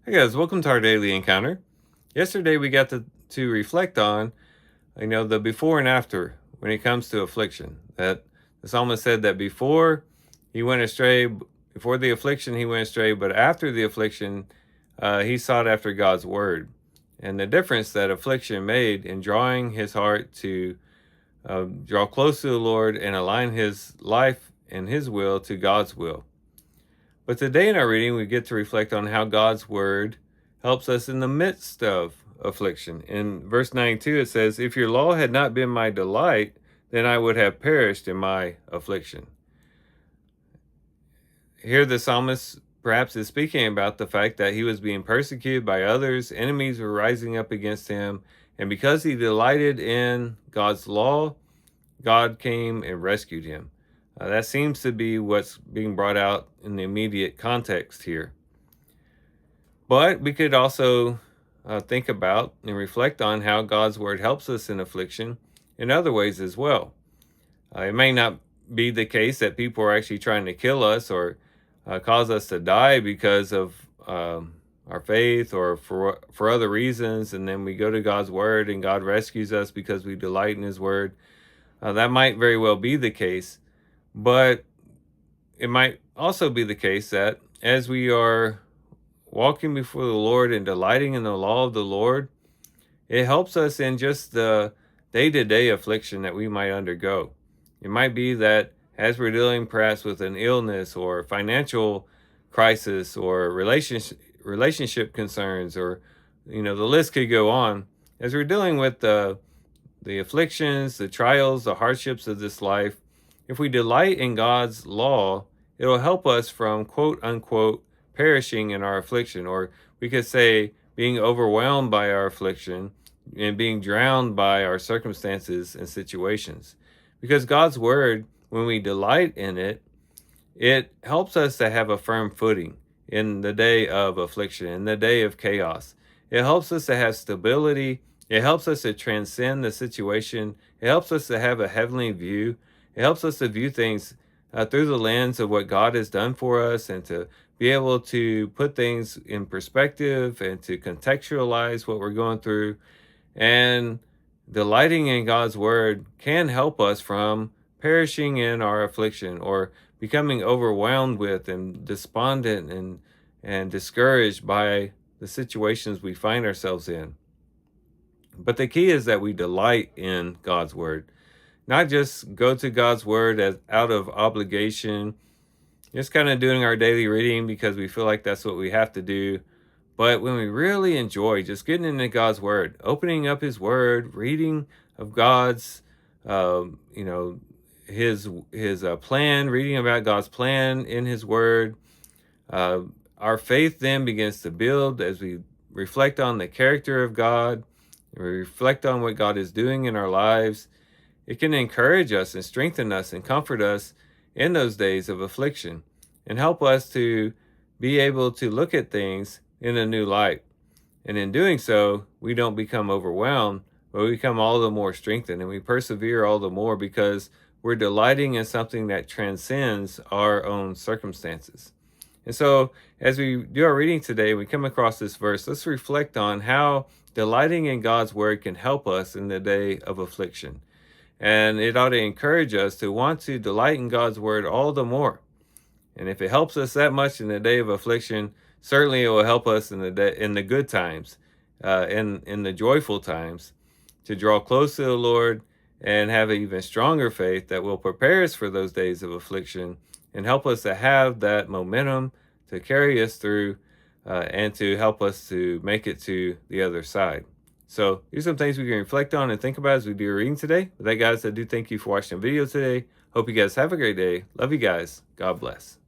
Hey guys, welcome to our daily encounter. Yesterday we got to reflect on, the before and after when it comes to affliction. That the psalmist said that before he went astray, before the affliction he went astray, but after the affliction he sought after God's word. And the difference that affliction made in drawing his heart to draw close to the Lord and align his life and his will to God's will. But today in our reading, we get to reflect on how God's word helps us in the midst of affliction. In verse 92, it says, "If your law had not been my delight, then I would have perished in my affliction." Here, the psalmist perhaps is speaking about the fact that he was being persecuted by others, enemies were rising up against him, and because he delighted in God's law, God came and rescued him. That seems to be what's being brought out in the immediate context here. But we could also think about and reflect on how God's word helps us in affliction in other ways as well. It may not be the case that people are actually trying to kill us or cause us to die because of our faith or for other reasons, and then we go to God's word and God rescues us because we delight in his word. That might very well be the case. But it might also be the case that as we are walking before the Lord and delighting in the law of the Lord, it helps us in just the day-to-day affliction that we might undergo. It might be that as we're dealing perhaps with an illness or financial crisis or relationship concerns, or the list could go on. As we're dealing with the afflictions, the trials, the hardships of this life, if we delight in God's law, it'll help us from quote unquote perishing in our affliction, or we could say being overwhelmed by our affliction and being drowned by our circumstances and situations. Because God's word, when we delight in it, it helps us to have a firm footing in the day of affliction, in the day of chaos. It helps us to have stability. It helps us to transcend the situation. It helps us to have a heavenly view. It helps us to view things through the lens of what God has done for us, and to be able to put things in perspective and to contextualize what we're going through. And delighting in God's word can help us from perishing in our affliction or becoming overwhelmed with and despondent and discouraged by the situations we find ourselves in. But the key is that we delight in God's word. Not just go to God's word as out of obligation, just kind of doing our daily reading because we feel like that's what we have to do. But when we really enjoy just getting into God's word, opening up his word, reading of God's, his plan, reading about God's plan in his word, our faith then begins to build as we reflect on the character of God, and we reflect on what God is doing in our lives. It can encourage us and strengthen us and comfort us in those days of affliction, and help us to be able to look at things in a new light. And in doing so, we don't become overwhelmed, but we become all the more strengthened, and we persevere all the more because we're delighting in something that transcends our own circumstances. And so as we do our reading today, we come across this verse. Let's reflect on how delighting in God's word can help us in the day of affliction. And it ought to encourage us to want to delight in God's word all the more. And if it helps us that much in the day of affliction, certainly it will help us in the good times, in the joyful times, to draw close to the Lord and have an even stronger faith that will prepare us for those days of affliction and help us to have that momentum to carry us through and to help us to make it to the other side. So here's some things we can reflect on and think about as we do a reading today. With that, guys, I do thank you for watching the video today. Hope you guys have a great day. Love you guys. God bless.